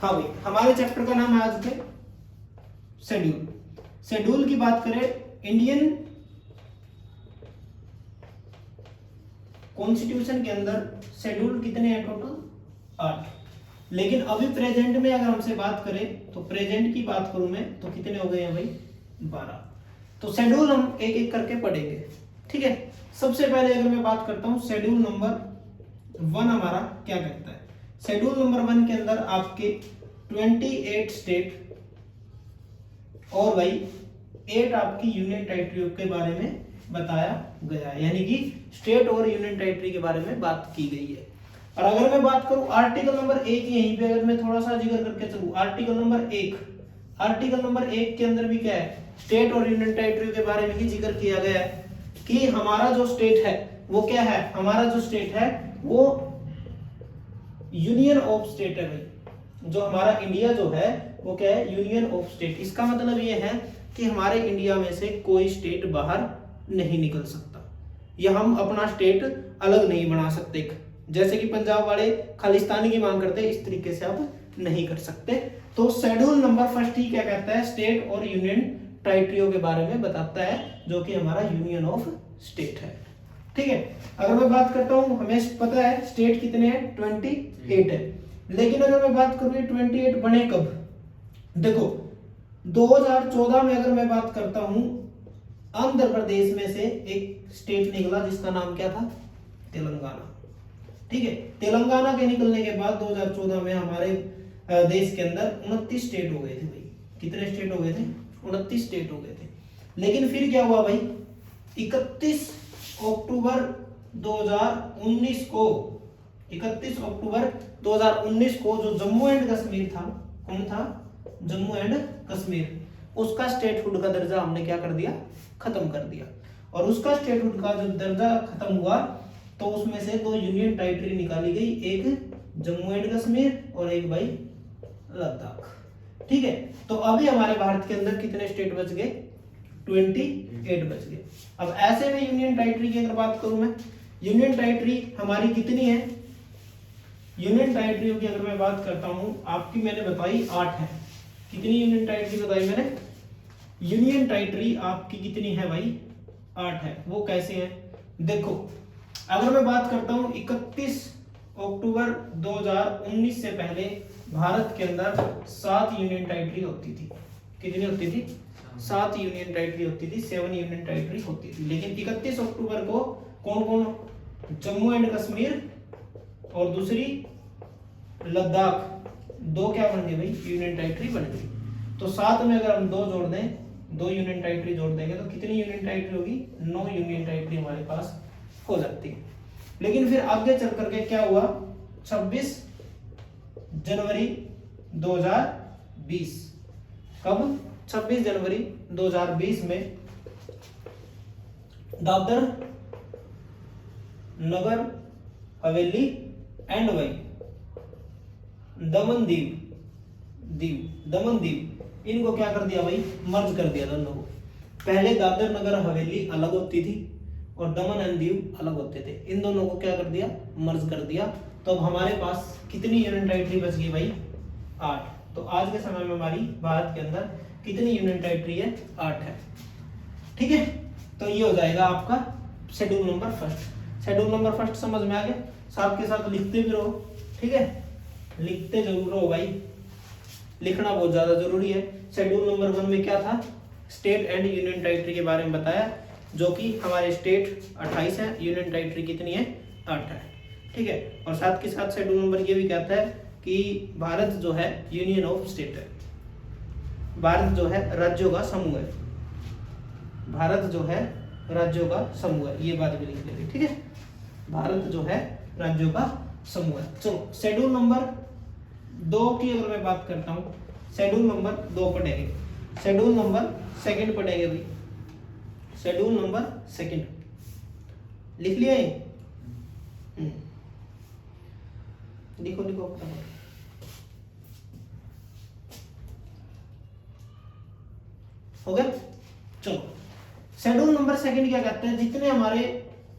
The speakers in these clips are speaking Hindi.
हाँ भाई, हमारे चैप्टर का नाम है आज के शेड्यूल। शेड्यूल की बात करें, इंडियन कॉन्स्टिट्यूशन के अंदर शेड्यूल कितने हैं टोटल? 8। लेकिन अभी प्रेजेंट में अगर हमसे बात करें तो प्रेजेंट की बात करूं मैं तो कितने हो गए हैं भाई? 12। तो शेड्यूल हम एक एक करके पढ़ेंगे, ठीक है। सबसे पहले अगर मैं बात करता हूं शेड्यूल नंबर 1 हमारा क्या कहता है। शेड्यूल नंबर 1 के अंदर आपके 28 स्टेट और भाई 8 आपकी यूनियन टेरिटरी के बारे में बताया गया है, यानी कि स्टेट और यूनियन टेरिटरी के बारे में बात की गई है। और अगर मैं बात करूं आर्टिकल नंबर 1, यहीं पे अगर मैं थोड़ा सा जिक्र करके चलूं, आर्टिकल नंबर 1, आर्टिकल नंबर 1 के अंदर भी क्या है? स्टेट और यूनियन टेरिटरी के बारे में ही जिक्र किया गया है कि हमारा जो स्टेट है वो क्या है? हमारा जो स्टेट है वो यूनियन ऑफ स्टेट है भाई। जो हमारा इंडिया जो है वो क्या है? Union of state. इसका मतलब ये है कि हमारे इंडिया में से कोई स्टेट बाहर नहीं निकल सकता, या हम अपना स्टेट अलग नहीं बना सकते। जैसे कि पंजाब वाले खालिस्तानी की मांग करते हैं, इस तरीके से आप नहीं कर सकते। तो शेड्यूल नंबर 1 ही क्या कहता है? स्टेट और यूनियन टेरिटरियों के बारे में बताता है, जो कि हमारा यूनियन ऑफ स्टेट है, ठीक है। अगर मैं बात करता हूं, हमें पता है स्टेट कितने हैं? 28 है। लेकिन अगर मैं बात करूं 28 बने कब? देखो 2014 में अगर मैं बात करता हूं, आंध्र प्रदेश में से एक स्टेट निकला जिसका नाम क्या था? तेलंगाना, ठीक है। तेलंगाना के निकलने के बाद 2014 में हमारे देश के अंदर 29 स्टेट हो गए थे भाई। कितने स्टेट हो गए थे? 29 स्टेट हो गए थे। लेकिन फिर क्या हुआ भाई? 31 अक्टूबर 2019 को, 31 अक्टूबर 2019 को जो जम्मू एंड कश्मीर था, कौन था? जम्मू एंड कश्मीर, उसका स्टेटहुड का दर्जा हमने क्या कर दिया? खत्म कर दिया। और उसका स्टेटहुड का जब दर्जा खत्म हुआ तो उसमें से 2 यूनियन टेरिटरी निकाली गई, एक जम्मू एंड कश्मीर और एक भाई लद्दाख, ठीक है। तो अभी हमारे भारत के अंदर कितने स्टेट बच गए? 28 बच गए। अब ऐसे में यूनियन टेरिटरी की अगर बात करूं मैं, यूनियन टेरिटरी हमारी कितनी है? यूनियन टेरिटरी की अगर मैं बात करता हूं, आपकी मैंने बताई 8 है। कितनी यूनियन टेरिटरी बताई मैंने? यूनियन टेरिटरी आपकी कितनी है भाई? 8 है। वो कैसे है? देखो अगर मैं बात करता हूं 31 अक्टूबर 2019 से पहले भारत के अंदर 7 यूनियन टेरिटरी होती थी। कितनी होती थी? 7 यूनियन टेरिटरी होती थी, 7 यूनियन टेरिटरी होती थी। लेकिन 31 अक्टूबर को कौन कौन? जम्मू एंड कश्मीर और दूसरी लद्दाख, 2 क्या बन गई भाई? यूनियन टेरिटरी बन गई। तो 7 में अगर हम 2 जोड़ दें, 2 यूनियन टेरिटरी जोड़ देंगे तो कितनी यूनियन टेरिटरी होगी? 9 यूनियन टेरिटरी हमारे पास हो जाती है। लेकिन फिर आगे चल करके क्या हुआ? 26 जनवरी 2020, कब? 26 जनवरी 2020 में दादर नगर हवेली एंड वही दमन दीव, इनको क्या कर दिया भाई? मर्ज कर दिया दोनों को। पहले दादर नगर हवेली अलग होती थी और दमन एंड दीव अलग होते थे। इन दोनों को क्या कर दिया? मर्ज कर दिया। तो अब हमारे पास कितनी यूनियन टेरिटरी बच गई भाई? 8। तो आज के समय में हमारी भारत के अंदर कितनी यूनियन टेरिटरी है? 8 है, ठीक है। तो ये हो जाएगा आपका शेड्यूल नंबर 1। शेड्यूल नंबर 1 समझ में आ गया? साथ के साथ लिखते भी रहो, ठीक है। लिखते जरूर रहो भाई, लिखना बहुत ज्यादा जरूरी है। शेड्यूल नंबर 1 में क्या था? स्टेट एंड यूनियन टेरिटरी के बारे में बताया, जो कि हमारे स्टेट 28 है, यूनियन टेरिटरी कितनी है? 8 है, ठीक है। और साथ के साथ शेड्यूल नंबर ये भी कहता है कि भारत जो है यूनियन ऑफ स्टेट है, भारत जो है राज्यों का समूह है, भारत जो है राज्यों का समूह है, ये बात भी लिख लेंगे, ठीक है। भारत जो है राज्यों का समूह है। चलो शेड्यूल नंबर 2 की अगर मैं बात करता हूं, शेड्यूल नंबर 2 पढ़ेंगे, शेड्यूल नंबर 2 पढ़ेंगे भाई। शेड्यूल नंबर 2 लिख लिया ये? लिखो लिखो फटाफट। हो गया? चलो शेड्यूल नंबर 2 क्या कहते हैं? जितने हमारे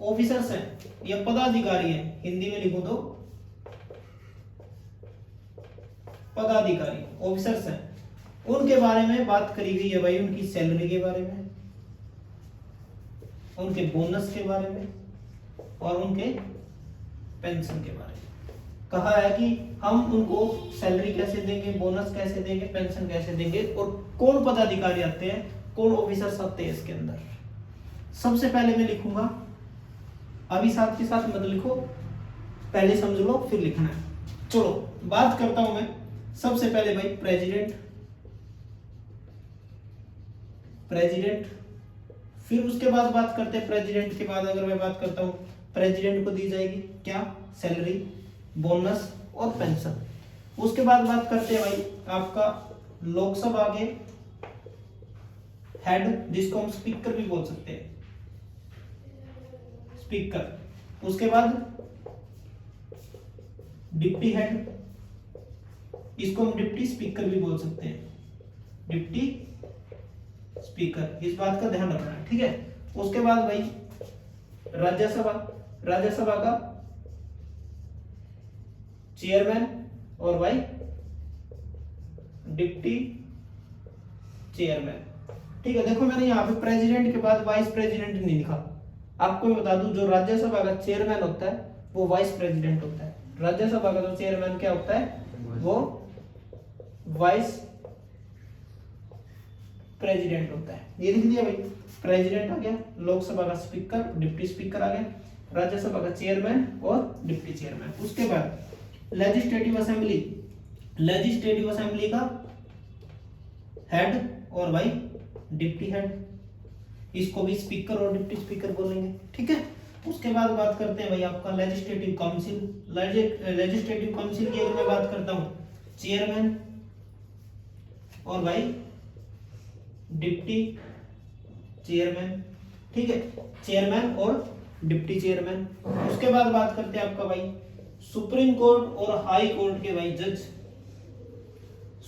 ऑफिसर्स हैं या पदाधिकारी हैं, हिंदी में लिखो तो पदाधिकारी ऑफिसर्स हैं, उनके बारे में बात करी गई है भाई, उनकी सैलरी के बारे में, उनके बोनस के बारे में और उनके पेंशन के बारे में। कहा है कि हम उनको सैलरी कैसे देंगे, बोनस कैसे देंगे, पेंशन कैसे देंगे और कौन पदाधिकारी आते हैं, कौन ऑफिसर्स आते हैं इसके अंदर। सबसे पहले मैं लिखूंगा, अभी साथ के साथ मत लिखो, पहले समझ लो फिर लिखना है। चलो बात करता हूं मैं सबसे पहले भाई प्रेसिडेंट, प्रेसिडेंट, फिर उसके बाद बात करते हैं प्रेसिडेंट के बाद अगर मैं बात करता हूं, प्रेसिडेंट को दी जाएगी क्या, सैलरी, बोनस और पेंशन। उसके बाद बात करते हैं भाई आपका लोकसभा के हेड, जिसको हम स्पीकर भी बोल सकते हैं, स्पीकर। उसके बाद डिप्टी हेड, इसको हम डिप्टी स्पीकर भी बोल सकते हैं, डिप्टी स्पीकर, इस बात का ध्यान रखना है, ठीक है। उसके बाद भाई राज्यसभा, राज्यसभा का चेयरमैन और भाई डिप्टी चेयरमैन, ठीक है। देखो मैंने यहाँ पे प्रेसिडेंट के बाद वाइस प्रेसिडेंट नहीं लिखा, आपको मैं बता दूं जो राज्यसभा का चेयरमैन होता है वो वाइस प्रेसिडेंट होता है। राज्यसभा का जो चेयरमैन क्या होता है वो वाइस प्रेसिडेंट होता है। ये लिख दिया भाई, प्रेसिडेंट आ गया, लोकसभा का स्पीकर, डिप्टी स्पीकर आ गया, राज्यसभा का चेयरमैन और डिप्टी चेयरमैन। उसके बाद लेजिस्लेटिव असेंबली, लेजिस्लेटिव असेंबली का हेड और भाई डिप्टी हेड, इसको भी स्पीकर और डिप्टी स्पीकर बोलेंगे, ठीक है। उसके बाद बात करते हैं भाई आपका लेजिस्लेटिव काउंसिल, लेजिस्लेटिव काउंसिल की अगर मैं बात करता हूं, चेयरमैन और भाई डिप्टी चेयरमैन, ठीक है, चेयरमैन और डिप्टी चेयरमैन। उसके बाद बात करते हैं आपका भाई सुप्रीम कोर्ट और हाई कोर्ट के भाई जज,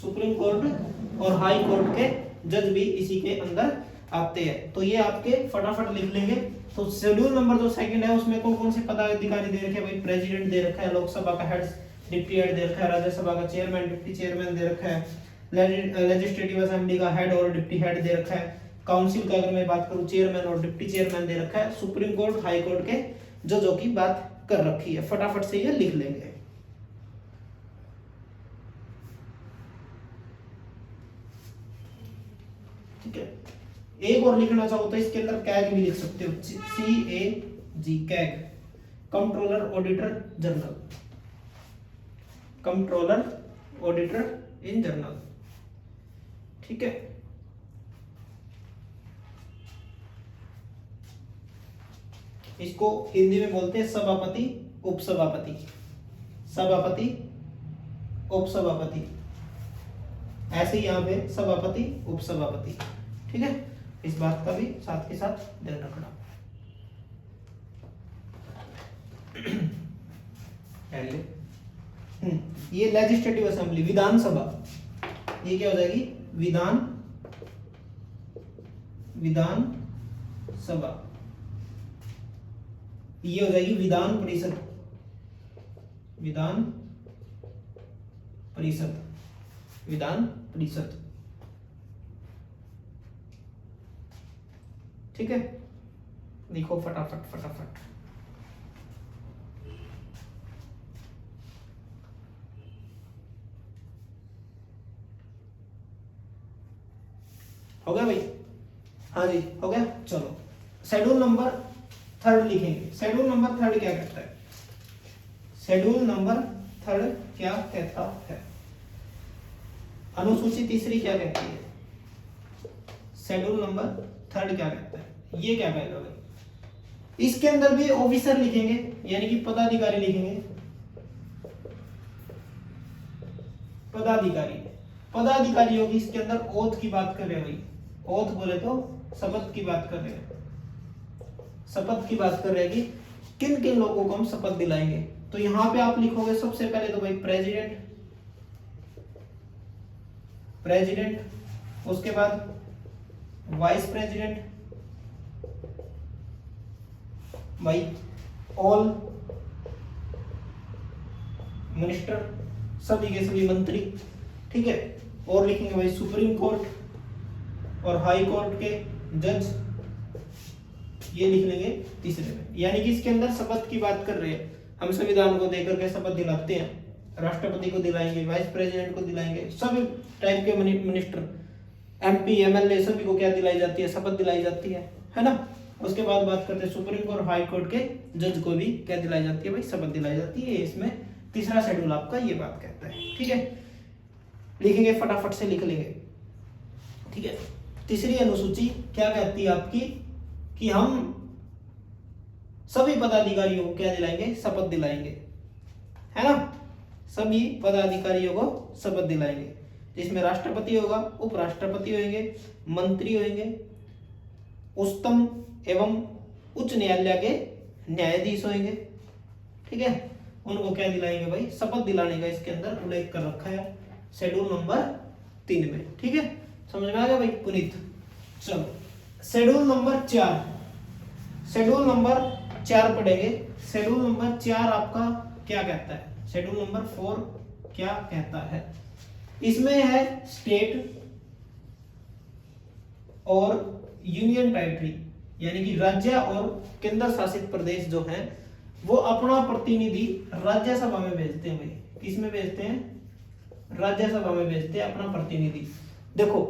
सुप्रीम कोर्ट और हाई कोर्ट के जज भी इसी के अंदर आते हैं। तो ये आपके फटाफट लिख लेंगे। तो शेड्यूल नंबर जो सेकंड है उसमें कौन कौन से पदाधिकारी दे रखे हैं भाई, प्रेसिडेंट दे रखा है, लोकसभा का हेड डिप्टी हेड दे रखा है, राज्यसभा का चेयरमैन डिप्टी चेयरमैन दे रखा है, लेजिस्लेटिव असेंबली का हेड और डिप्टी हेड दे रखा है, काउंसिल का अगर मैं बात करूं चेयरमैन और डिप्टी चेयरमैन दे रखा है, सुप्रीम कोर्ट हाई कोर्ट के जजों की बात कर रखी है। फटाफट से ये लिख लेंगे। ठीक है, एक और लिखना चाहो तो इसके अंदर कैग भी लिख सकते हो, CAG, CAG, controller auditor general, controller auditor in general, ठीक है। इसको हिंदी में बोलते हैं सभापति उपसभापति, सभापति उपसभापति, ऐसे ही यहां पे सभापति उपसभापति, ठीक है। इस बात का भी साथ के साथ ध्यान रखना। ये लेजिस्लेटिव असेंबली, विधानसभा, ये क्या हो जाएगी, विधानसभा, ये हो जाएगी विधान परिषद, विधान परिषद, विधान परिषद, ठीक है। लिखो फटाफट फटाफट। हो गया भाई, हाँ जी हो गया। चलो शेड्यूल नंबर 3 लिखेंगे। शेड्यूल नंबर 3 क्या कहता है, शेड्यूल नंबर 3 क्या कहता है, अनुसूची 3 क्या कहती है, शेड्यूल नंबर 3 क्या कहता है, ये क्या कहेगा भाई। इसके अंदर भी ऑफिसर लिखेंगे यानी कि पदाधिकारी लिखेंगे, पदाधिकारी, पदाधिकारियों की इसके अंदर ओथ की बात कर रहे हैं भाई, ओथ बोले तो शपथ की बात कर रहे हैं, शपथ की बात कर रहे हैं कि किन किन लोगों को हम शपथ दिलाएंगे। तो यहां पे आप लिखोगे सबसे पहले तो भाई प्रेसिडेंट, प्रेसिडेंट, उसके बाद वाइस प्रेसिडेंट, भाई ऑल मिनिस्टर, सभी के सभी मंत्री, ठीक है। और लिखेंगे भाई सुप्रीम कोर्ट और हाई कोर्ट के जज, ये लिख लेंगे तीसरे में। यानी कि इसके अंदर शपथ की बात कर रहे हैं, हम संविधान को देकर के शपथ दिलाते हैं, राष्ट्रपति को दिलाएंगे, वाइस प्रेसिडेंट को दिलाएंगे, सभी टाइप के मिनिस्टर, एमपी, एमएलए, सभी को क्या दिलाई जाती है, शपथ दिलाई जाती है ना। उसके बाद बात करते हैं सुप्रीम कोर्ट और हाई कोर्ट के जज को भी क्या दिलाई जाती है भाई, शपथ दिलाई जाती है। इसमें तीसरा शेड्यूल आपका ये बात कहता है, ठीक है। लिखेंगे, फटाफट से लिख लेंगे, ठीक है। तीसरी अनुसूची क्या कहती है आपकी, कि हम सभी पदाधिकारियों को क्या दिलाएंगे, शपथ दिलाएंगे, है ना। सभी पदाधिकारियों को शपथ दिलाएंगे, जिसमें राष्ट्रपति होगा, उपराष्ट्रपति होंगे, मंत्री होंगे, उच्चतम एवं उच्च न्यायालय के न्यायाधीश होंगे, ठीक है। उनको क्या दिलाएंगे भाई, शपथ दिलाने का इसके अंदर उल्लेख कर रखा है शेड्यूल नंबर 3 में, ठीक है। समझ में आ गया भाई पुनीत। चलो शेड्यूल नंबर 4, शेड्यूल नंबर 4 पढ़ेंगे। शेड्यूल नंबर 4 आपका क्या कहता है, शेड्यूल नंबर 4 क्या कहता है। इसमें है स्टेट और यूनियन टेरिटरी, यानी कि राज्य और केंद्र शासित प्रदेश जो हैं वो अपना प्रतिनिधि राज्यसभा में भेजते हैं भाई। किस में भेजते हैं, राज्यसभा में भेजते हैं अपना प्रतिनिधि। देखो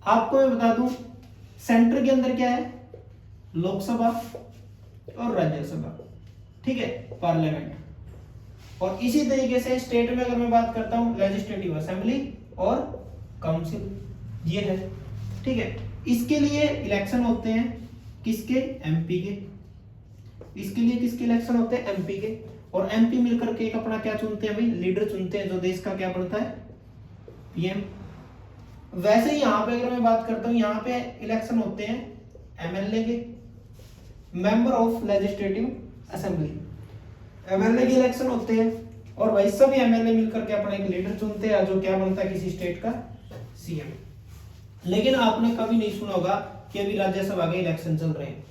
आपको मैं बता दूं, सेंटर के अंदर क्या है, लोकसभा और राज्यसभा, ठीक है, पार्लियामेंट। और इसी तरीके से स्टेट में अगर मैं बात करता हूं, लेजिस्लेटिव असेंबली और काउंसिल, ये है, ठीक है। इसके लिए इलेक्शन होते हैं किसके, एमपी के। इसके लिए किसके इलेक्शन होते हैं, एमपी के। और एमपी मिलकर के एक अपना क्या चुनते हैं भाई, लीडर चुनते हैं, जो देश का क्या बनता है, पीएम। वैसे ही यहाँ पे अगर मैं बात करता हूँ, यहाँ पे इलेक्शन होते हैं एमएलए के, member of legislative assembly, MLA के इलेक्शन होते हैं। और भाई सभी एमएलए मिलकर के अपना एक लीडर चुनते हैं, जो क्या बनता है किसी स्टेट का सीएम। लेकिन आपने कभी नहीं सुना होगा कि अभी राज्यसभा के इलेक्शन चल रहे हैं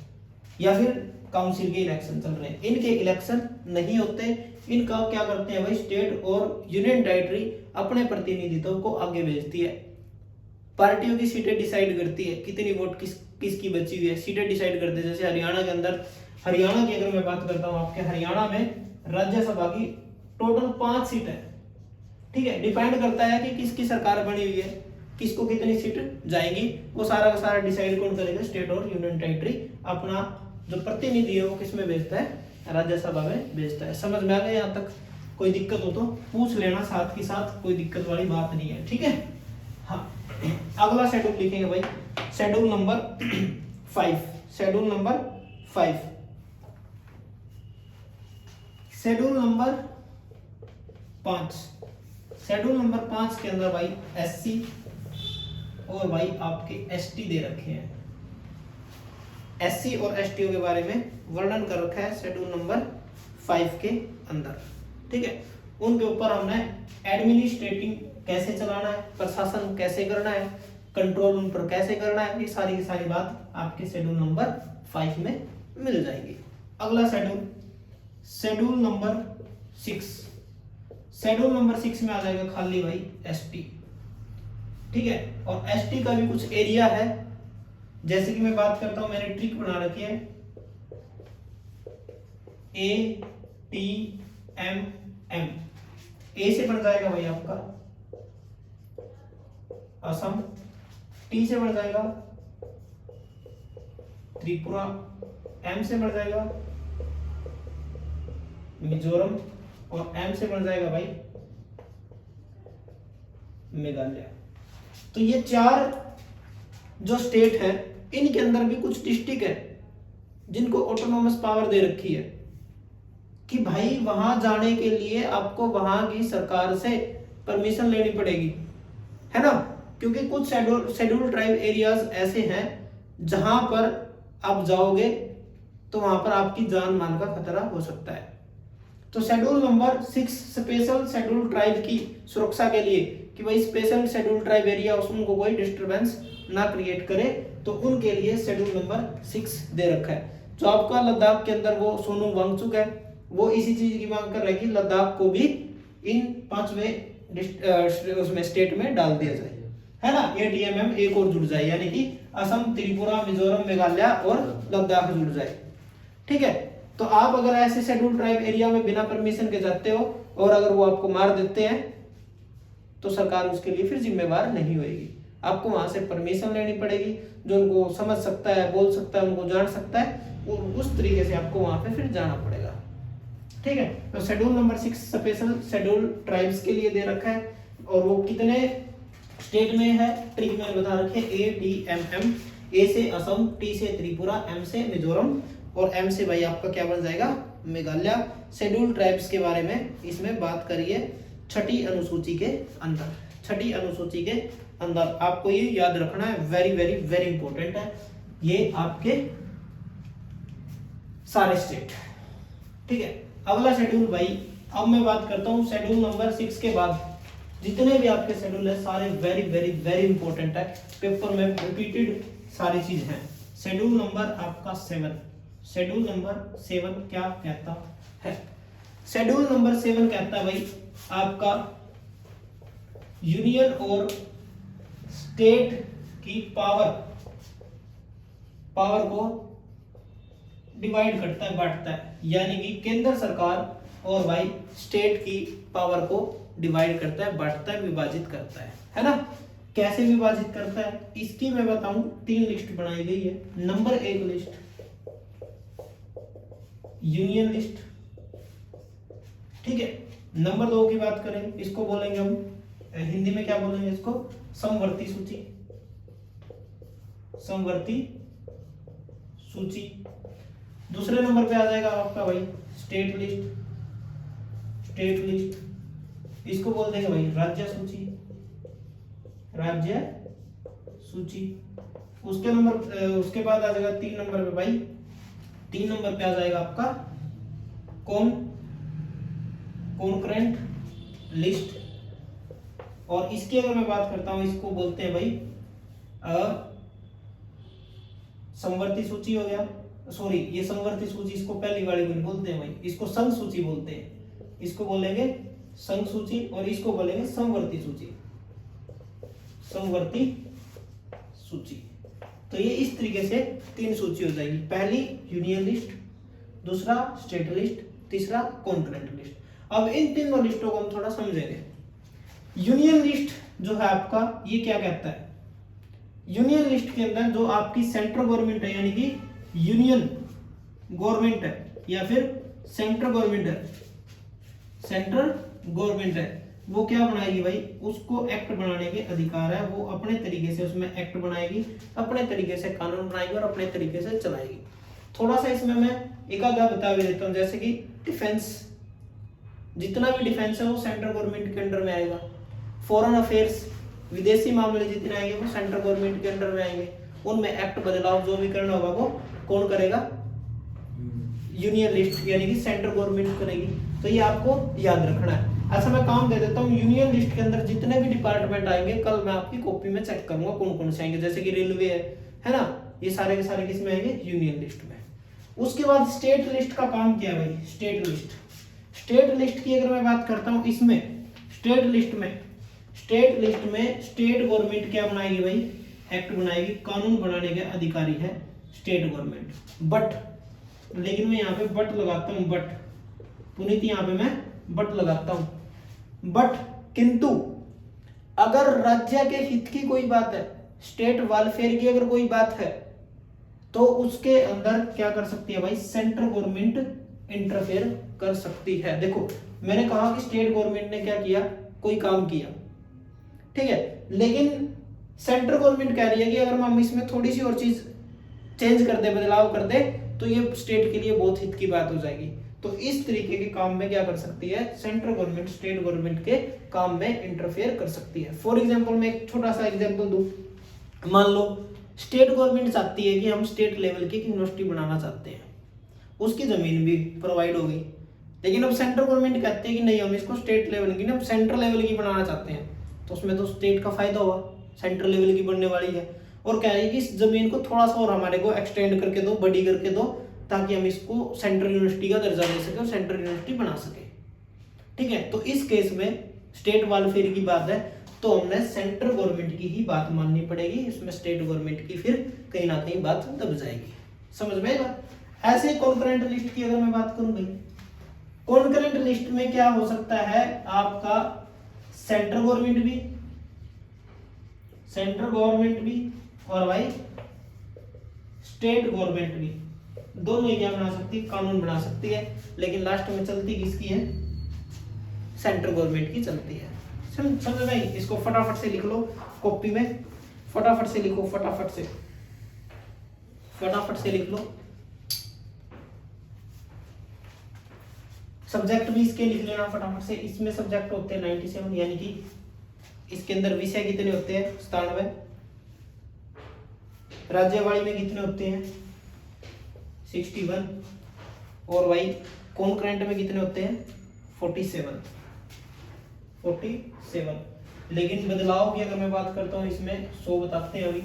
या फिर काउंसिल के इलेक्शन चल रहे हैं। इनके इलेक्शन नहीं होते। इनका क्या करते हैं भाई, स्टेट और यूनियन टेरिटरी अपने प्रतिनिधित्व को आगे भेजती है, पार्टियों की सीटें डिसाइड करती है, कितनी वोट किसकी बची हुई है, सीटें डिसाइड करते हैं। जैसे हरियाणा के अंदर, हरियाणा की अगर मैं बात करता हूँ, आपके हरियाणा में राज्यसभा की टोटल 5 सीट है, ठीक है। डिपेंड करता है कि किसकी सरकार बनी हुई है, किसको कितनी सीट जाएगी, वो सारा का सारा डिसाइड कौन करेगा, स्टेट और यूनियन टेरिटरी। अपना जो प्रतिनिधि है वो किसमें भेजता है, राज्यसभा में भेजता है। समझ में आ गया यहाँ तक? कोई दिक्कत हो तो पूछ लेना, साथ के साथ कोई दिक्कत वाली बात नहीं है, ठीक है। हाँ, अगला शेड्यूल लिखेंगे भाई, schedule number 5, schedule number 5, schedule number 5, schedule number 5 के अंदर भाई एससी और भाई आपके एसटी दे रखे हैं। एससी और एसटी के बारे में वर्णन कर रखा है शेड्यूल नंबर 5 के अंदर, ठीक है। उनके ऊपर हमने एडमिनिस्ट्रेटिंग कैसे चलाना है, प्रशासन कैसे करना है, कंट्रोल उन पर कैसे करना है, ये सारी की सारी बात आपके शेड्यूल नंबर 5 में मिल जाएगी। अगला schedule, schedule number 6, schedule number 6 में आ जाएगा खाली भाई एसटी, ठीक है। और एसटी का भी कुछ एरिया है, जैसे कि मैं बात करता हूं, मैंने ट्रिक बना रखी है, ए टी एम एम। ए से बन जाएगा भाई आपका असम, टी से बन जाएगा त्रिपुरा, एम से बन जाएगा मिजोरम, और एम से बन जाएगा भाई मेघालय। तो ये 4 जो स्टेट है, इनके अंदर भी कुछ डिस्ट्रिक्ट है जिनको ऑटोनोमस पावर दे रखी है कि भाई वहां जाने के लिए आपको वहां की सरकार से परमिशन लेनी पड़ेगी, है ना। क्योंकि कुछ शेड्यूल ट्राइब एरियाज ऐसे हैं जहां पर आप जाओगे तो वहां पर आपकी जान मान का खतरा हो सकता है। तो schedule number 6 special schedule tribe की सुरक्षा के लिए कि भाई स्पेशल शेड्यूल ट्राइब एरिया उनको कोई डिस्टरबेंस ना क्रिएट करे, तो उनके लिए शेड्यूल नंबर 6 दे रखा है। जो आपका लद्दाख के अंदर वो सोनू वांगचुक है, वो इसी चीज की मांग कर रहे हैं कि लद्दाख को भी इन 5वें उसमें स्टेट में डाल दिया जाए, है ना। ये डीएमएम एक और जुड़ जाए, यानी कि असम, त्रिपुरा, मिजोरम, मेघालय और लद्दाख जुड़ जाए, ठीक है। तो आप अगर ऐसे शेड्यूल ट्राइब एरिया में बिना परमिशन के जाते हो और अगर वो आपको मार देते हैं तो सरकार उसके लिए फिर जिम्मेवार नहीं होगी, आपको वहां से परमिशन लेनी पड़ेगी। जो उनको समझ सकता है, बोल सकता है, उनको जान सकता है, और उस तरीके से आपको वहां पे फिर जाना पड़ेगा, ठीक है। तो schedule number 6 special schedule tribes के लिए दे रखा है, और वो कितने स्टेट में है, ट्रिक में बता रखे ADMM, ए से असम, टी से त्रिपुरा, एम से मिजोरम और एम से भाई आपका क्या बन जाएगा, मेघालय। शेड्यूल ट्राइब्स के बारे में इसमें बात करिए छठी अनुसूची के अंदर। छठी अनुसूची के अंदर आपको ये याद रखना है, वेरी वेरी वेरी इंपॉर्टेंट है ये आपके सारे स्टेट, ठीक है। अगला शेड्यूल भाई, अब मैं बात करता हूं शेड्यूल नंबर 6 के बाद जितने भी आपके शेड्यूल है सारे वेरी वेरी वेरी इंपॉर्टेंट है, पेपर में रिपीटेड सारी चीज है। शेड्यूल नंबर आपका 7, शेड्यूल नंबर 7 क्या कहता है, शेड्यूल नंबर 7 कहता है भाई आपका यूनियन और स्टेट की पावर को डिवाइड करता है, बांटता है, यानी कि केंद्र सरकार और भाई स्टेट की पावर को डिवाइड करता है, बांटता है, विभाजित करता है ना। कैसे विभाजित करता है इसकी मैं बताऊं, 3 लिस्ट बनाई गई है। नंबर 1 लिस्ट यूनियन लिस्ट, ठीक है। नंबर 2 की बात करें, इसको बोलेंगे हम हिंदी में क्या बोलेंगे, इसको समवर्ती सूची, समवर्ती सूची। दूसरे नंबर पे आ जाएगा आपका भाई स्टेट लिस्ट, स्टेट लिस्ट, इसको बोल देंगे भाई राज्य सूची, राज्य सूची। उसके बाद आ जाएगा 3 नंबर पे भाई, 3 नंबर पे आ जाएगा आपका कॉन्करेंट लिस्ट। और इसकी अगर मैं बात करता हूं, इसको बोलते हैं भाई समवर्ती सूची हो गया, सॉरी ये समवर्ती सूची, इसको पहली वाली को बोलते हैं भाई, इसको संघ सूची बोलते हैं, इसको बोलेंगे संघ सूची और इसको बोलेंगे समवर्ती सूची, समवर्ती सूची। तो ये इस तरीके से 3 सूची हो जाएगी, पहली यूनियन लिस्ट, दूसरा स्टेट लिस्ट, तीसरा कॉन्करेंट लिस्ट। अब इन तीनों लिस्टों को हम थोड़ा समझेंगे। यूनियन लिस्ट जो है आपका, ये क्या कहता है, यूनियन लिस्ट के अंदर जो आपकी सेंट्रल गवर्नमेंट है, यानी कि यूनियन गवर्नमेंट है या फिर सेंट्रल गवर्नमेंट है, सेंट्रल गवर्नमेंट है, वो क्या बनाएगी भाई, उसको एक्ट बनाने के अधिकार है, वो अपने तरीके से उसमें एक्ट बनाएगी, अपने तरीके से कानून बनाएगी और अपने तरीके से चलाएगी। थोड़ा सा इसमें मैं एक आधा बता भी देता हूँ, जैसे कि डिफेंस, जितना भी डिफेंस है वो सेंट्रल गवर्नमेंट के अंडर में आएगा। फॉरेन अफेयर्स, विदेशी मामले जितने आएंगे वो सेंट्रल गवर्नमेंट के अंडर में आएंगे, उनमें एक्ट बदलाव जो भी करना होगा वो कौन करेगा, यूनियन लिस्ट यानी कि सेंट्रल गवर्नमेंट करेगी। तो ये आपको याद रखना है। अच्छा मैं काम दे देता हूँ, यूनियन लिस्ट के अंदर जितने भी डिपार्टमेंट आएंगे कल मैं आपकी कॉपी में चेक करूंगा कौन कौन से आएंगे, जैसे कि रेलवे है ना, ये सारे के सारे किस में आएंगे, यूनियन लिस्ट में। उसके बाद स्टेट लिस्ट का काम क्या है भाई, स्टेट लिस्ट, स्टेट लिस्ट की अगर मैं बात करता हूँ, इसमें स्टेट लिस्ट में स्टेट गवर्नमेंट क्या बनाएगी भाई, एक्ट बनाएगी, कानून बनाने के अधिकारी है स्टेट गवर्नमेंट। बट लेकिन मैं यहाँ पे बट लगाता हूँ, बट पुनीत यहाँ पे मैं बट लगाता हूँ, बट किंतु अगर राज्य के हित की कोई बात है, स्टेट वेलफेयर की अगर कोई बात है, तो उसके अंदर क्या कर सकती है भाई, सेंट्रल गवर्नमेंट इंटरफेयर कर सकती है। देखो मैंने कहा कि स्टेट गवर्नमेंट ने क्या किया, कोई काम किया, ठीक है, लेकिन सेंट्रल गवर्नमेंट कह रही है कि अगर हम इसमें थोड़ी सी और चीज चेंज कर दे, बदलाव कर दे, तो ये स्टेट के लिए बहुत हित की बात हो जाएगी। तो इस तरीके के काम में क्या कर सकती है, सेंट्रल गवर्नमेंट स्टेट गवर्नमेंट के काम में इंटरफेयर कर सकती है। फॉर एग्जांपल मैं एक छोटा सा एग्जांपल दूं, मान लो स्टेट गवर्नमेंट चाहती है कि हम स्टेट लेवल की यूनिवर्सिटी बनाना चाहते हैं, उसकी जमीन भी प्रोवाइड होगी, लेकिन अब सेंट्रल गवर्नमेंट कहते हैं कि नहीं हम इसको स्टेट लेवल की, हम सेंट्रल लेवल की बनाना चाहते हैं, तो उसमें तो स्टेट का फायदा होगा, सेंट्रल लेवल की बनने वाली है, और कह रही है कि इस जमीन को थोड़ा सा और हमारे को एक्सटेंड करके दो, बड़ी करके दो, ताकि हम इसको सेंट्रल यूनिवर्सिटी का दर्जा दे सके और सेंट्रल यूनिवर्सिटी बना सके, ठीक है। तो इस केस में स्टेट वेलफेयर की बात है तो हमने सेंट्रल गवर्नमेंट की ही बात माननी पड़ेगी, इसमें स्टेट गवर्नमेंट की फिर कहीं ना कहीं बात दब जाएगी। समझ में आएगा। ऐसे कॉन्करेंट लिस्ट की अगर मैं बात करूं भाई, कॉन्करेंट लिस्ट में क्या हो सकता है आपका, सेंट्रल गवर्नमेंट भी और भाई स्टेट गवर्नमेंट भी, दोनों ही क्या बना सकती है, कानून बना सकती है, लेकिन लास्ट में चलती किसकी है, सेंट्रल गवर्नमेंट की चलती है। समझ भाई। इसको फटाफट से लिख लो कॉपी में, फटाफट से लिखो, फटाफट से लिख लो। सब्जेक्ट भी इसके लिख लेना फटाफट से। इसमें सब्जेक्ट होते हैं 97, यानी कि इसके अंदर विषय कितने होते हैं, 97। राज्यवाणी में कितने होते हैं, 61। और भाई कॉन्करेंट में कितने होते हैं, 47। लेकिन बदलाव की अगर मैं बात करता हूँ, इसमें 100 बताते हैं अभी,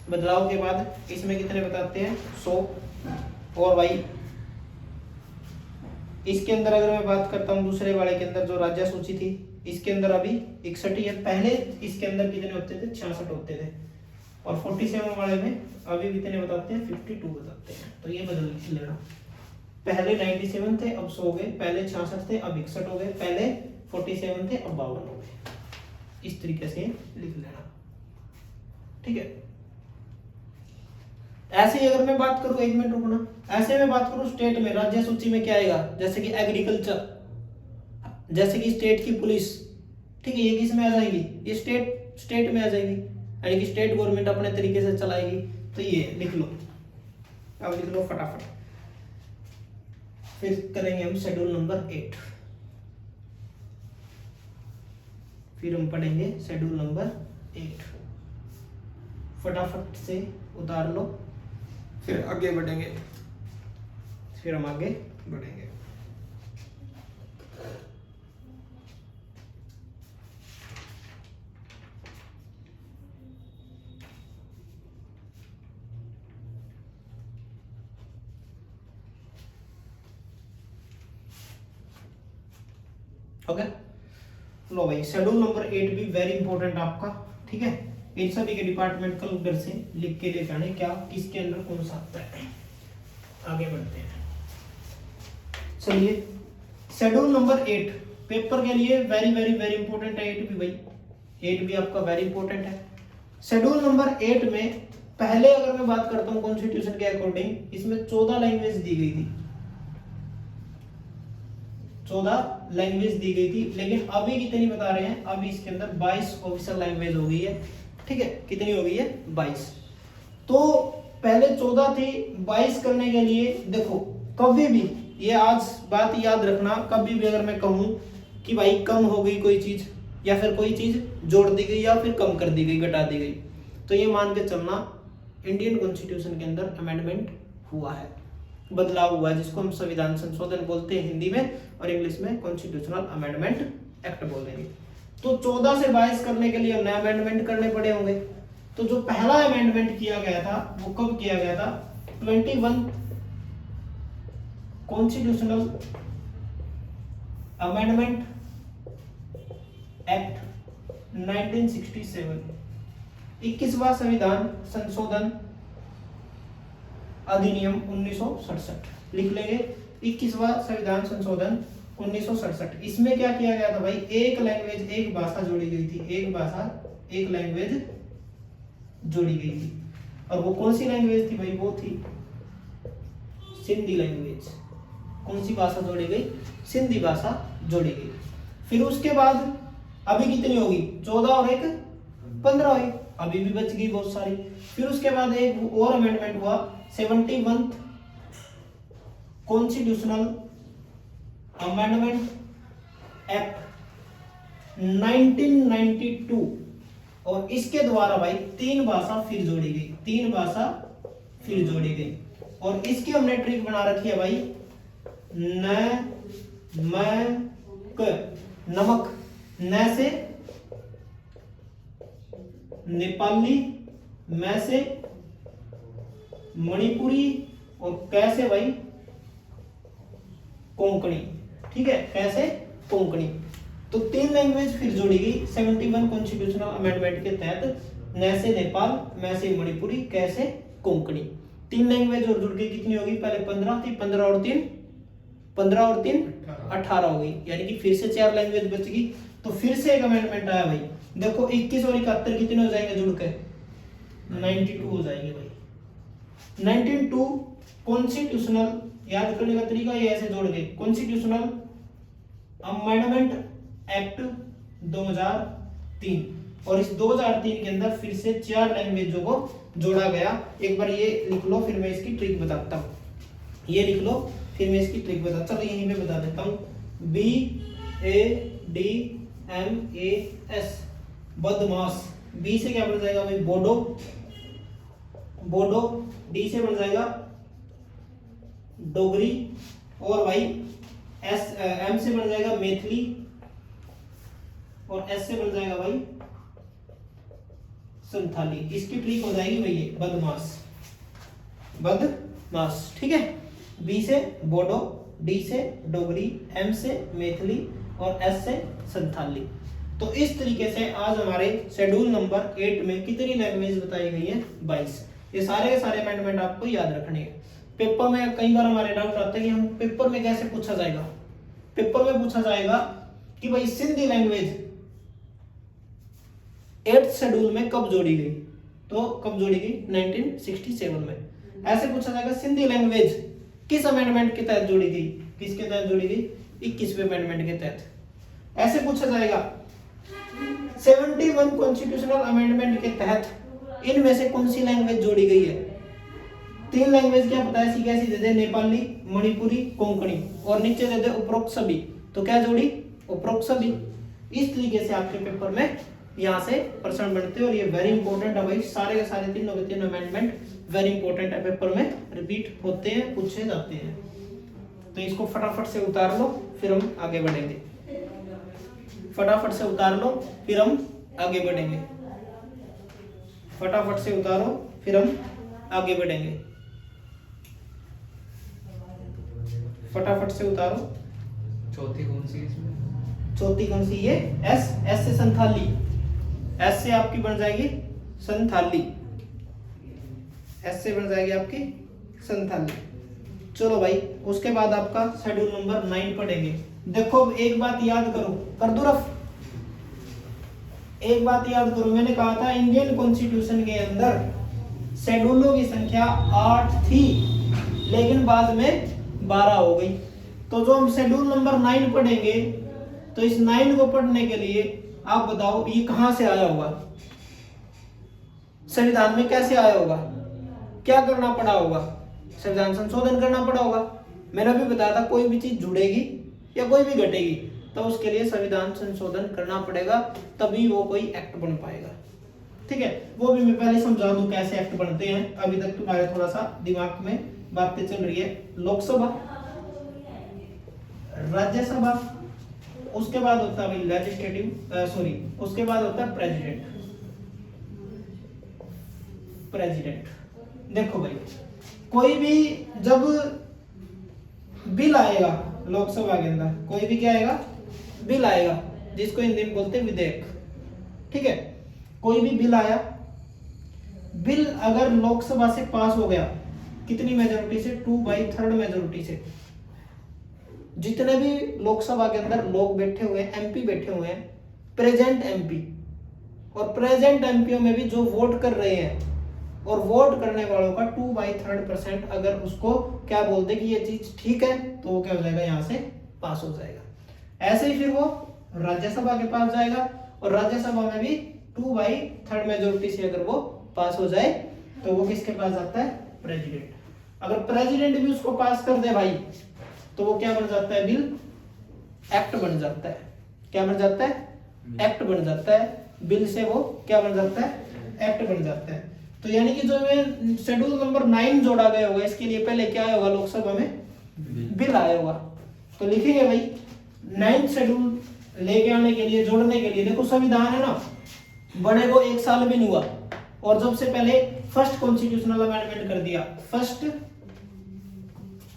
बदलाव के बाद इसमें कितने बताते हैं, 100। और भाई इसके अंदर अगर मैं बात करता हूँ दूसरे वाले के अंदर जो राज्य सूची थी, इसके अंदर अभी 61 है। पहले इसके अंदर कितने होते थे, 66 होते थे। और 47 वाले में अभी कितने बताते हैं, 52 बताते हैं। तो ये बदल लेना, पहले 97 थे अब 100 हो गए, पहले 66 थे अब 61 हो गए, पहले 47 थे अब 52 हो गए। इस तरीके से लिख लेना, ठीक है। ऐसे ही अगर मैं बात करूं, 1 मिनट रुकना, ऐसे में बात करूं स्टेट में, राज्य सूची में क्या आएगा, जैसे कि एग्रीकल्चर, जैसे कि स्टेट की पुलिस, ठीक है, ये किस में आ जाएगी, ये स्टेट में आ जाएगी, यानी कि स्टेट गवर्नमेंट अपने तरीके से चलाएगी। तो ये लिख लो, अब लिख लो फटाफट। फिर करेंगे हम शेड्यूल नंबर 8, फिर हम पढ़ेंगे शेड्यूल नंबर 8। फटाफट से उतार लो, फिर आगे बढ़ेंगे, फिर हम आगे बढ़ेंगे। ओके, लो भाई, शेड्यूल नंबर 8 भी वेरी इंपॉर्टेंट आपका, ठीक है। इन सभी के डिपार्टमेंट का उधर से लिख के लेके आने, क्या किसके अंदर कौन सा आता है। आगे बढ़ते हैं, चलिए। शेड्यूल नंबर 8 पेपर के लिए वेरी वेरी वेरी इंपॉर्टेंट है। 8 भी भाई, 8 भी आपका वेरी इंपॉर्टेंट है। शेड्यूल नंबर 8 में पहले अगर मैं बात करता हूँ कॉन्स्टिट्यूशन के अकॉर्डिंग, इसमें 14 लैंग्वेज दी गई थी, 14 लैंग्वेज दी गई थी। लेकिन अभी कितनी बता रहे हैं, अभी इसके अंदर 22 ऑफिशियल लैंग्वेज हो गई है, ठीक है। कितनी हो गई है, 22। तो पहले 14 थी, 22 करने के लिए देखो, कभी भी ये आज बात याद रखना, कभी भी अगर मैं कहूं कि भाई कम हो गई कोई चीज, या फिर कोई चीज जोड़ दी गई, या फिर कम कर दी गई, घटा दी गई, तो ये मान के चलना इंडियन कॉन्स्टिट्यूशन के अंदर अमेंडमेंट हुआ है, बदलाव हुआ है, जिसको हम संविधान संशोधन बोलते हैं हिंदी में, और इंग्लिश में कॉन्स्टिट्यूशनल अमेंडमेंट एक्ट बोलेंगे। तो 14 से 22 करने के लिए हमने अमेंडमेंट करने पड़े होंगे। तो जो पहला अमेंडमेंट किया गया था वो कब किया गया था, 21 कॉन्स्टिट्यूशनल अमेंडमेंट एक्ट 1967, 21वां संविधान संशोधन अधिनियम 1967 लिख लेंगे। 21वां संविधान संशोधन 1967, इसमें क्या किया गया था भाई, एक लैंग्वेज एक भाषा जोड़ी गई थी, एक भाषा एक लैंग्वेज जोड़ी गई थी। और वो कौन सी लैंग्वेज थी भाई, वो थी सिंधी लैंग्वेज। कौन सी भाषा जोड़ी गई, सिंधी भाषा जोड़ी गई। फिर उसके बाद अभी कितनी होगी, 14 और 1 15 हुई, अभी भी बच गई बहुत सारी। फिर उसके बाद एक और अमेंडमेंट हुआ, 71 कॉन्स्टिट्यूशनल अमेंडमेंट एक्ट 1992, और इसके द्वारा भाई 3 भाषा फिर जोड़ी गई, 3 भाषा फिर जोड़ी गई। और इसकी हमने ट्रिक बना रखी है भाई, न म क, नमक, न से नेपाली, मैं से मणिपुरी, और कैसे भाई कोंकणी, ठीक है, कैसे कोंकणी। तो 3 लैंग्वेज फिर जोड़ी गई 71 कॉन्स्टिट्यूशनल अमेंडमेंट के तहत, न से नेपाल, मैं से मणिपुरी, कैसे कोंकणी। 3 लैंग्वेज और जुड़ के कितनी होगी, पहले 15 थी, 15 और 3 18 हो गई, यानी कि फिर से 4 लैंग्वेज बच गई। तो फिर से एक अमेंडमेंट आया भाई, देखो 21 और 71 कितने हो जाएंगे जुड़ के, 92 हो जाएंगे भाई। 92 कॉन्स्टिट्यूशनल, याद करने का तरीका ये ऐसे जोड़ के, कॉन्स्टिट्यूशनल अमेंडमेंट एक्ट 2003, और इस 2003 के अंदर फिर से 4 लैंग्वेजों को जोड़ा गया। एक बार ये लिख लो, फिर मैं इसकी ट्रिक बताता हूँ। ये लिख लो, फिर मैं इसकी ट्रिक बता, चलो यहीं पे बता देता हूँ। BADMAS, बदमाश। बी से क्या बन जाएगा भाई, बोडो। डी से बन जाएगा डोगरी, और भाई एम से बन जाएगा मैथिली, और एस से बन जाएगा भाई संथाली। इसकी ट्रिक हो जाएगी भाई ये बदमाश, ठीक है। बी से बोडो, डी से डोगरी, एम से मैथिली, और एस से संथाली। तो इस तरीके से आज हमारे शेड्यूल नंबर 8 में कितनी लैंग्वेज बताई गई है, 22। ये सारे के सारे अमेंडमेंट आपको याद रखने हैं। पेपर में कई बार हमारे डाउट आता है कि हम पेपर में कैसे पूछा जाएगा। पेपर में पूछा जाएगा कि भाई सिंधी लैंग्वेज 8th शेड्यूल में कब जोड़ी गई, तो कब जोड़ी गई, 1967 में। ऐसे पूछा जाएगा सिंधी लैंग्वेज किस अमेंडमेंट के तहत जोड़ी गई, किसके तहत जोड़ी गई, 21वें अमेंडमेंट के तहत। ऐसे पूछा जाएगा 71 कॉन्स्टिट्यूशनल अमेंडमेंट के तहत इनमें से कौन सी लैंग्वेज जोड़ी गई है। 3 लैंग्वेज क्या पता है, ऐसी कैसी दे दे, नेपाली, मणिपुरी, कोंकणी, और नीचे दे दे उपरोक्त सभी। तो क्या जोड़ी, उपरोक्त सभी। इस तरीके से आपके पेपर में यहाँ से प्रश्न बनते हैं, और ये वेरी इंपॉर्टेंट है भाई। सारे के सारे 3 अमेंडमेंट वेरी इंपॉर्टेंट है, पेपर में रिपीट होते हैं, पूछे जाते हैं। तो इसको फटाफट से उतार लो, फिर हम आगे बढ़ेंगे। फटाफट से उतार लो, फिर हम आगे बढ़ेंगे। फटाफट से उतारो, फिर हम आगे बढ़ेंगे। फटाफट से उतारो। चौथी कौन सी इसमें? चौथी कौन सी, ये एस से संथाली। एस से आपकी बन जाएगी संथाली, एस से बन जाएगी आपकी संथाली। चलो भाई, उसके बाद आपका शेड्यूल नंबर 9 पढ़ेंगे। देखो एक बात याद करो, कर दो रफ। एक बात याद करो, मैंने कहा था इंडियन कॉन्स्टिट्यूशन के अंदर शेड्यूलों की संख्या 8 थी, लेकिन बाद में 12 हो गई। तो जो हम शेड्यूल नंबर 9 पढ़ेंगे, तो इस 9 को पढ़ने के लिए आप बताओ ये कहां से आया होगा, संविधान में कैसे आया होगा, क्या करना पड़ा होगा, संविधान संशोधन करना पड़ा होगा। मैंने अभी बताया था कोई भी चीज जुड़ेगी या कोई भी घटेगी तो उसके लिए संविधान संशोधन करना पड़ेगा, तभी वो कोई एक्ट बन पाएगा। ठीक है, वो भी मैं पहले समझा दूं कैसे एक्ट बनते हैं। अभी तक तुम्हारे थोड़ा सा दिमाग में बातें चल रही है। लोकसभा, राज्यसभा, उसके बाद होता है लेजिस्लेटिव, उसके बाद होता है प्रेसिडेंट। देखो भाई, कोई भी जब बिल आएगा लोकसभा के अंदर, कोई भी क्या आएगा, बिल आएगा, जिसको हिंदी में बोलते हैं विधेयक। ठीक है, कोई भी बिल आया, बिल अगर लोकसभा से पास हो गया, कितनी मेजोरिटी से, 2/3 मेजोरिटी से, जितने भी लोकसभा के अंदर लोग बैठे हुए हैं, एमपी बैठे हुए हैं, प्रेजेंट एमपी, और प्रेजेंट एमपीओ में भी जो वोट कर रहे हैं, और वोट करने वालों का 2/3% अगर उसको क्या बोलते कि ये चीज ठीक है, तो वो क्या हो जाएगा, यहाँ से पास हो जाएगा। ऐसे ही फिर वो राज्यसभा के पास जाएगा, और राज्यसभा में भी 2/3 मेजोरिटी से अगर वो पास हो जाए, तो वो किसके पास जाता है, प्रेसिडेंट। अगर प्रेसिडेंट भी उसको पास कर दे भाई, तो वो क्या बन जाता है, बिल एक्ट बन जाता है। क्या बन जाता है, एक्ट बन जाता है। बिल से वो क्या बन जाता है, एक्ट बन जाता है। तो यानी कि जो शेड्यूल नंबर 9 जोड़ा गया होगा, इसके लिए पहले क्या होगा, लोकसभा में बिल आया होगा। तो लिखेंगे भाई 9th शेड्यूल लेके आने के लिए, जोड़ने के लिए, देखो संविधान है ना, बने को 1 साल भी नहीं हुआ, और जब से पहले फर्स्ट कॉन्स्टिट्यूशनल अमेंडमेंट कर दिया, फर्स्ट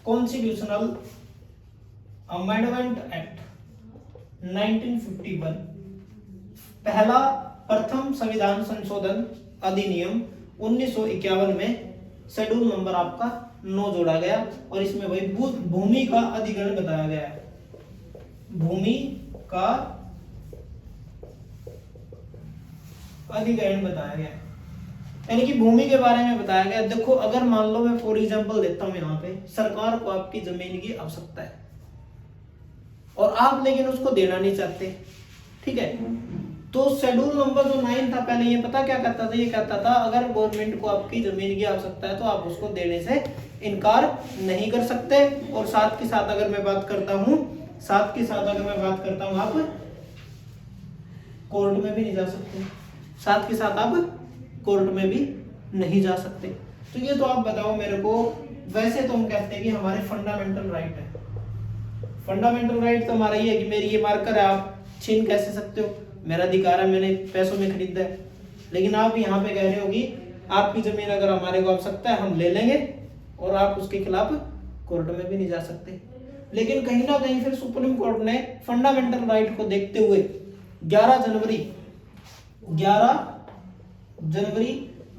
कॉन्स्टिट्यूशनल अमेंडमेंट एक्ट 1951 पहला प्रथम संविधान संशोधन अधिनियम 1951 में शेड्यूल नंबर आपका 9 जोड़ा गया और इसमें भाई भूमि का अधिग्रहण बताया गया है। भूमि का अधिग्रहण बताया गया है, यानी कि भूमि के बारे में बताया गया। देखो अगर मान लो मैं फॉर एग्जांपल देता हूं, यहाँ पे सरकार को आपकी जमीन की आवश्यकता है और आप लेकिन उसको देना नहीं चाहते, ठीक है, तो शेड्यूल नंबर जो 9 था पहले ये पता क्या कहता था, ये कहता था अगर गवर्नमेंट को आपकी जमीन की आवश्यकता है तो आप उसको देने से इनकार नहीं कर सकते। और साथ के साथ अगर मैं बात करता हूं आप कोर्ट में भी नहीं जा सकते, साथ के साथ आप कोर्ट में भी नहीं जा सकते। तो ये तो आप बताओ मेरे को, वैसे तो हम कहते हैं कि हमारे फंडामेंटल राइट है। फंडामेंटल राइट तो हमारा ये है कि मेरी ये मार्कर है, आप छीन कैसे सकते हो, मेरा अधिकार है, मैंने पैसों में खरीदा है। लेकिन आप यहाँ पे कह रहे हो कि आपकी जमीन अगर हमारे को आवश्यकता है हम ले लेंगे और आप उसके खिलाफ कोर्ट में भी नहीं जा सकते। लेकिन कहीं ना कहीं फिर सुप्रीम कोर्ट ने फंडामेंटल राइट को देखते हुए 11 जनवरी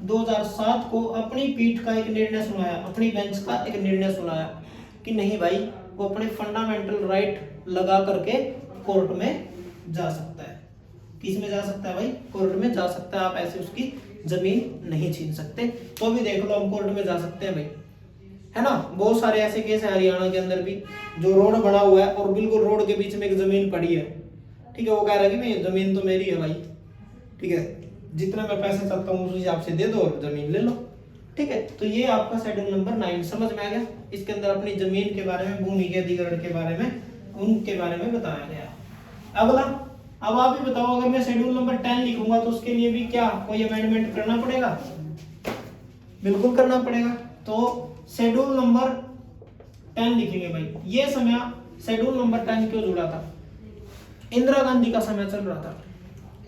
2007 को अपनी पीठ का एक निर्णय सुनाया, अपनी बेंच का एक निर्णय सुनाया कि नहीं भाई, वो अपने फंडामेंटल राइट लगा करके कोर्ट में जा सकता है। किस में जा सकता है भाई? कोर्ट में जा सकता है। आप ऐसे उसकी जमीन नहीं छीन सकते। तो भी देख लो हम कोर्ट में जा सकते हैं भाई, है ना। बहुत सारे ऐसे केस है हरियाणा के अंदर भी, जो रोड बना हुआ है और बिल्कुल रोड के बीच में एक जमीन पड़ी है, ठीक है, वो कह रहा है कि भाई जमीन तो मेरी है भाई, ठीक है, जितना मैं पैसे चाहता हूँ उस हिसाब से दे दो और जमीन ले लो, ठीक है। तो ये आपका शेड्यूल नंबर 9 समझ में आ गया। इसके अंदर अपनी जमीन के बारे में, भूमि के अधिग्रहण के बारे में, उनके बारे में बताया गया। अगला, अब आप ही बताओ, अगर मैं शेड्यूल नंबर 10 लिखूंगा तो उसके लिए भी क्या कोई अमेंडमेंट करना पड़ेगा? बिल्कुल करना पड़ेगा। तो शेड्यूल नंबर 10 लिखेंगे भाई। ये समय शेड्यूल नंबर 10 क्यों जुड़ा था? इंदिरा गांधी का समय चल रहा था,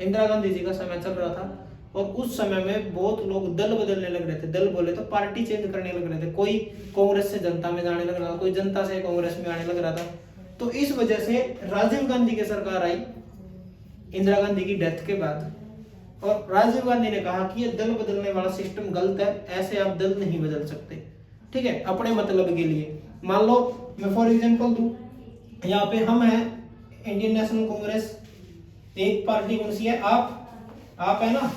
इंदिरा गांधी जी का समय चल रहा था और उस समय में बहुत लोग दल बदलने लग रहे थे। दल बोले तो पार्टी चेंज करने लग रहे थे। कोई कांग्रेस से जनता में जाने लग रहा था, कोई जनता से कांग्रेस में आने लग रहा था। तो इस वजह से राजीव गांधी की सरकार आई इंदिरा गांधी की डेथ के बाद, और राजीव गांधी ने कहा कि ये दल बदलने वाला सिस्टम गलत है, ऐसे आप दल नहीं बदल सकते, ठीक है, अपने मतलब के लिए। मान लो मैं फॉर एग्जांपल दूं, यहाँ पे हम हैं इंडियन नेशनल कांग्रेस, एक पार्टी कौन सी है? आप है ना,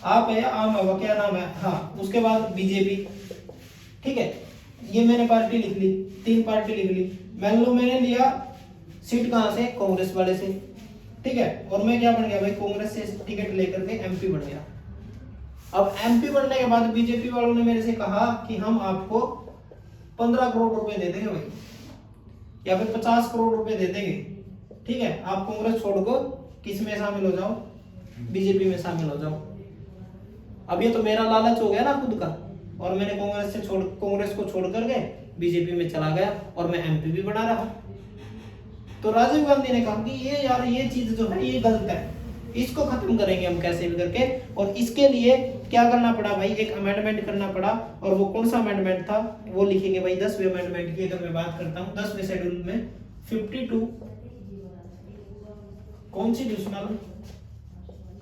आप है, आम है, क्या नाम है, हाँ, उसके बाद बीजेपी, ठीक है, ये मैंने पार्टी लिख ली, 3 पार्टी लिख ली। मान लो मैंने लिया सीट कहां से? कांग्रेस वाले से, ठीक है, और मैं क्या बन गया भाई? कांग्रेस से टिकट लेकर के एमपी बन गया। अब एमपी बनने के बाद बीजेपी वालों ने मेरे से कहा कि हम आपको 15 करोड़ रुपए दे देंगे भाई, या फिर 50 करोड़ रुपए दे देंगे, ठीक है, आप कांग्रेस छोड़कर किस में शामिल हो जाओ? बीजेपी में शामिल हो जाओ। अब ये तो मेरा लालच हो गया ना खुद का, और मैंने कांग्रेस को छोड़ करके बीजेपी में चला गया और मैं एमपी भी बना रहा। तो राजीव गांधी ने कहा कि ये यार, ये चीज जो है ये गलत है, इसको खत्म करेंगे हम कैसे भी करके। और इसके लिए क्या करना पड़ा भाई? एक अमेंडमेंट करना पड़ा। और वो कौन सा अमेंडमेंट था वो लिखेंगे भाई। 10वें अमेंडमेंट की अगर मैं बात करता हूँ, 10वें शेड्यूल में 52 कॉन्स्टिट्यूशनल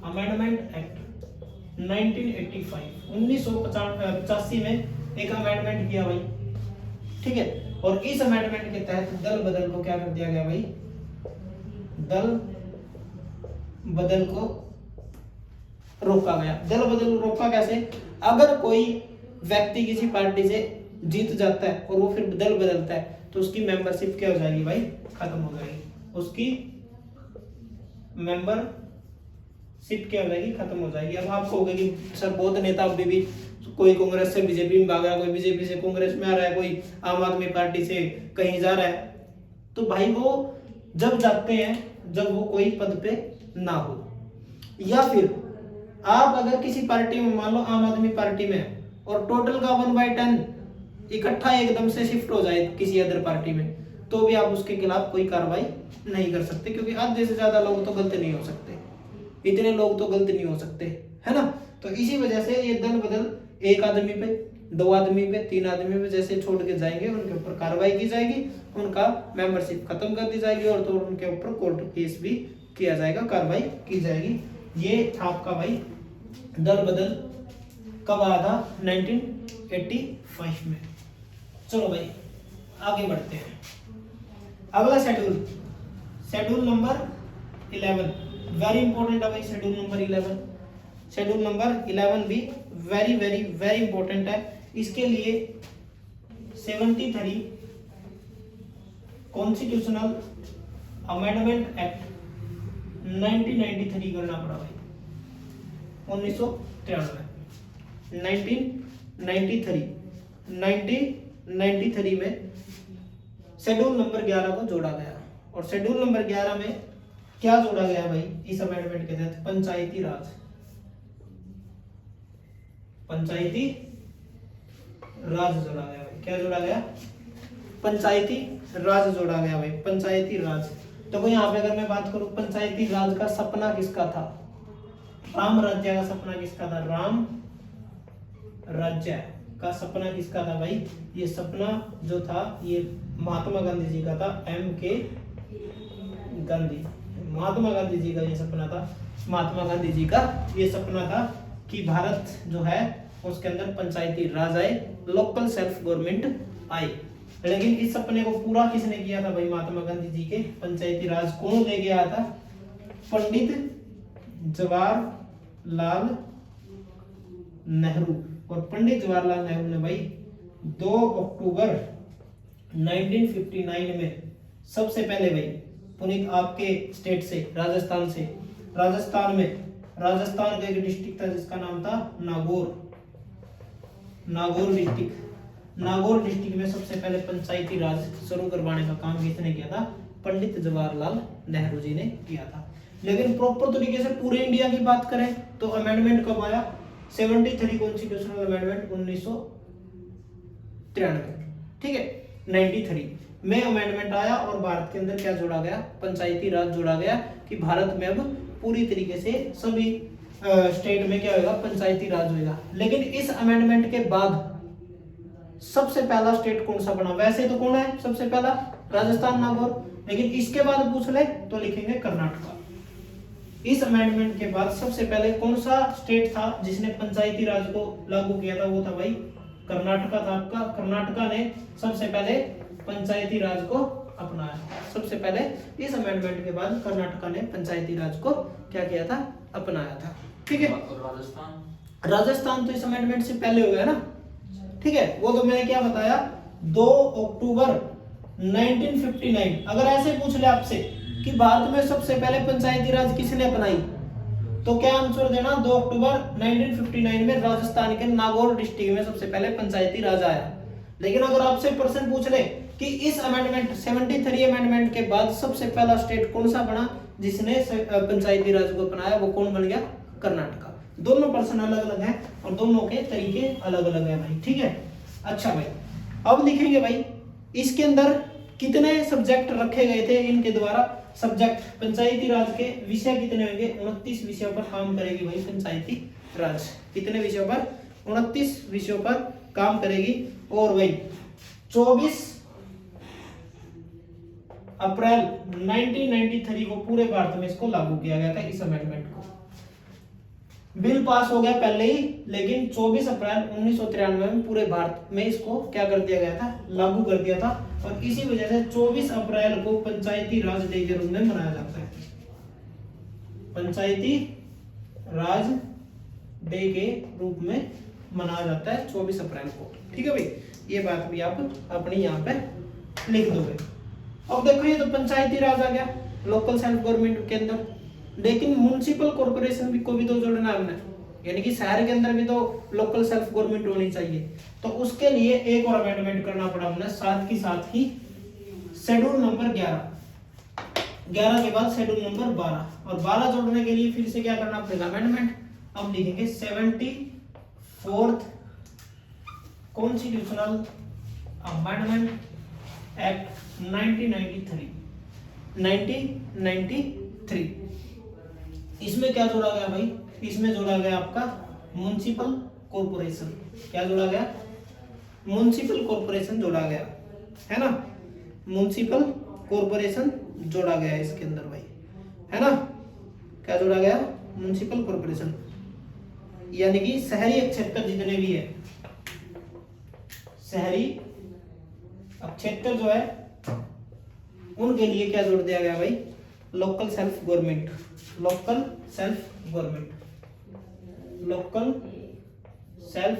अमेंडमेंट एक्ट 1985 में एक अमेंडमेंट किया भाई, ठीक है। और इस अमेंडमेंट के तहत दल बदल को क्या कर दिया गया भाई? दल बदल को रोका गया। दल बदल को रोका कैसे? अगर कोई व्यक्ति किसी पार्टी से जीत जाता है और वो फिर दल बदलता है तो उसकी मेंबरशिप क्या हो जाएगी भाई? खत्म हो जाएगी। उसकी मेंबरशिप क्या हो जाएगी? खत्म हो जाएगी। अब आप कहोगे कि सर बहुत नेता अभी भी, कोई कांग्रेस से बीजेपी में भाग रहा है, कोई बीजेपी से कांग्रेस में आ रहा है, कोई आम आदमी पार्टी से कहीं जा रहा है, तो भाई वो जब जाते हैं जब वो कोई पद पे ना हो, या फिर आप अगर किसी पार्टी में, मान लो आम आदमी पार्टी में, और टोटल का 1/10 इकट्ठा एकदम से शिफ्ट हो जाए किसी अदर पार्टी में, तो भी आप उसके खिलाफ कोई कार्रवाई नहीं कर सकते, क्योंकि आधे से ज्यादा लोग तो गलत नहीं हो सकते, इतने लोग तो गलत नहीं हो सकते, है ना। तो इसी वजह से ये दल बदल एक आदमी पे 2 आदमी पे 3 आदमी पे जैसे छोड़ के जाएंगे उनके ऊपर कार्रवाई की जाएगी, उनका मेंबरशिप खत्म कर दी जाएगी और तो उनके ऊपर कोर्ट केस भी किया जाएगा, कार्रवाई की जाएगी। ये था आपका भाई दल बदल कब आया था 1985 में। चलो भाई आगे बढ़ते हैं। अगला schedule, schedule number 11, very important है भाई शेड्यूल नंबर 11। शेड्यूल नंबर 11 भी वेरी वेरी वेरी इंपॉर्टेंट है। इसके लिए 73 कॉन्स्टिट्यूशनल अमेंडमेंट एक्ट 1993 करना पड़ा भाई, 1993 में शेड्यूल नंबर 11 को जोड़ा गया। और शेड्यूल नंबर 11 में क्या जोड़ा गया भाई इस अमेंडमेंट के तहत? पंचायती राज, पंचायती राज जोड़ा गया भाई। क्या जोड़ा गया? पंचायती राज जोड़ा गया भाई, पंचायती राज। तो यहाँ पे अगर मैं बात करूं पंचायती राज का सपना किसका था? राम राज्य का सपना किसका था? राम राज्य का सपना किसका था भाई? ये सपना जो था ये महात्मा गांधी जी का था, M.K. गांधी, महात्मा गांधी जी का ये सपना था। महात्मा गांधी जी का ये सपना था कि भारत जो है उसके अंदर पंचायती राज आए, लोकल सेल्फ गवर्नमेंट आए। लेकिन इस सपने को पूरा किसने किया था भाई? महात्मा गांधी जी के पंचायती राज कौन ले गया था? पंडित जवाहरलाल नेहरू। और पंडित जवाहरलाल नेहरू ने भाई 2 अक्टूबर 1959 में सबसे पहले भाई पुनीत आपके स्टेट से, राजस्थान से, राजस्थान का एक डिस्ट्रिक्ट था जिसका नाम था नागौर डिस्ट्रिक्ट में सबसे पहले पंचायती राज शुरू करवाने का काम किसने किया था? पंडित जवाहरलाल नेहरू जी ने किया था। लेकिन प्रॉपर तरीके से पूरे इंडिया की बात करें तो अमेंडमेंट कब आया? 73 कॉन्स्टिट्यूशनल अमेंडमेंट 1993, ठीक है, 93 में अमेंडमेंट आया और भारत के अंदर क्या जोड़ा गया? पंचायती राज जोड़ा गया कि भारत में अब पूरी तरीके से सभी स्टेट में क्या होगा? पंचायती राज होगा। लेकिन इस अमेंडमेंट के बाद सबसे पहला स्टेट कौन सा बना? वैसे तो कौन है सबसे पहला? राजस्थान, नागौर। लेकिन इसके बाद पूछ ले तो लिखेंगे कर्नाटका। इस अमेंडमेंट के बाद सबसे पहले कौन सा स्टेट था जिसने पंचायती राज को लागू किया था? वो था भाई कर्नाटका था आपका। कर्नाटका ने सबसे पहले पंचायती राज को अपनाया। सबसे पहले इस अमेंडमेंट के बाद कर्नाटका ने पंचायती राज को क्या किया था? अपनाया था, ठीक है। राजस्थान तो इस अमेंडमेंट से पहले हो गया ना, ठीक है। वो तो मैंने क्या बताया? 2 अक्टूबर 1959। अगर ऐसे पूछ ले आपसे कि भारत में सबसे पहले पंचायती राज किसने अपनाई, तो क्या आंसर देना? 2 अक्टूबर 1959 में राजस्थान के नागौर डिस्ट्रिक्ट में सबसे पहले पंचायती राज आया। लेकिन अगर आपसे प्रश्न पूछ ले कि इस अमेंडमेंट 73 अमेंडमेंट के बाद सबसे पहला स्टेट कौन सा बना जिसने पंचायती राज को अपनाया, वो कौन बन गया? कर्नाटका। दोनों प्रश्न अलग अलग हैं और दोनों के तरीके अलग अलग हैं भाई, ठीक है। अच्छा भाई अब लिखेंगे भाई इसके अंदर कितने सब्जेक्ट रखे गए थे इनके द्वारा। सब्जेक्ट पंचायती राज के विषय कितने होंगे? 29 विषयों पर काम करेगी भाई पंचायती राज। कितने विषयों पर? 29 विषयों पर काम करेगी। और भाई 24 अप्रैल 1993 को पूरे भारत में इसको लागू किया गया था, इस अमेंडमेंट को। बिल पास हो गया पहले ही, लेकिन 24 अप्रैल 1993 में पूरे भारत में इसको क्या कर दिया गया था? लागू कर दिया था। और इसी वजह से 24 अप्रैल को पंचायती राज डे के रूप में मनाया जाता है। पंचायती राज डे के रूप में मनाया जाता है 24 अप्रैल को, ठीक है भाई। ये बात भी आप अपनी यहाँ पे लिख दोगे। अब देखो ये तो पंचायती राज आ गया लोकल सेल्फ गवर्नमेंट के अंदर, लेकिन म्युनिसिपल कॉर्पोरेशन भी को भी तो जोड़ना है हमने, यानी कि शहर के अंदर भी तो लोकल सेल्फ गवर्नमेंट होनी चाहिए। तो उसके लिए एक और अमेंडमेंट करना पड़ा हमने, साथ ही शेड्यूल नंबर 11 के बाद शेड्यूल नंबर 12, और 12 जोड़ने के लिए फिर से क्या करना पड़ेगा? अमेंडमेंट। अब लिखेंगे 74th कॉन्स्टिट्यूशनल अमेंडमेंट एक्ट 1993। इसमें क्या जोड़ा गया भाई? इसमें जोड़ा गया आपका म्युनिसिपल कॉर्पोरेशन। क्या जोड़ा गया? म्युनिसिपल कॉर्पोरेशन जोड़ा गया, है ना, म्युनिसिपल कॉर्पोरेशन जोड़ा गया इसके अंदर भाई, है ना, क्या जोड़ा गया, म्युनिसिपल कॉर्पोरेशन, यानी कि शहरी क्षेत्र जितने भी है, शहरी क्षेत्र जो है उनके लिए क्या जोड़ दिया गया भाई, local self government, local self government, local self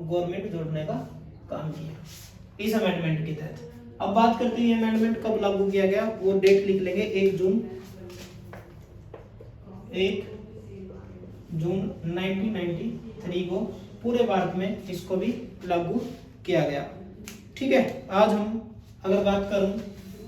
government जोड़ने का काम किया इस अमेंडमेंट के तहत। अब बात करते हैं अमेंडमेंट कब लागू किया गया, वो डेट लिख लेंगे 1 जून 1993 को पूरे भारत में इसको भी लागू किया गया। ठीक है, आज हम अगर बात करूं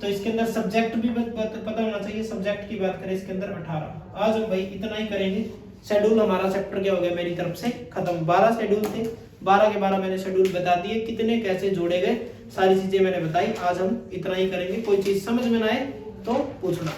तो इसके अंदर सब्जेक्ट भी पता होना चाहिए, सब्जेक्ट की बात करें इसके अंदर 18। आज हम भाई इतना ही करेंगे, शेड्यूल हमारा चैप्टर क्या हो गया मेरी तरफ से खत्म। 12 शेड्यूल थे, 12 के 12 मैंने शेड्यूल बता दिए, कितने कैसे जोड़े गए सारी चीजें मैंने बताई। आज हम इतना ही करेंगे, कोई चीज समझ में ना आए तो पूछना।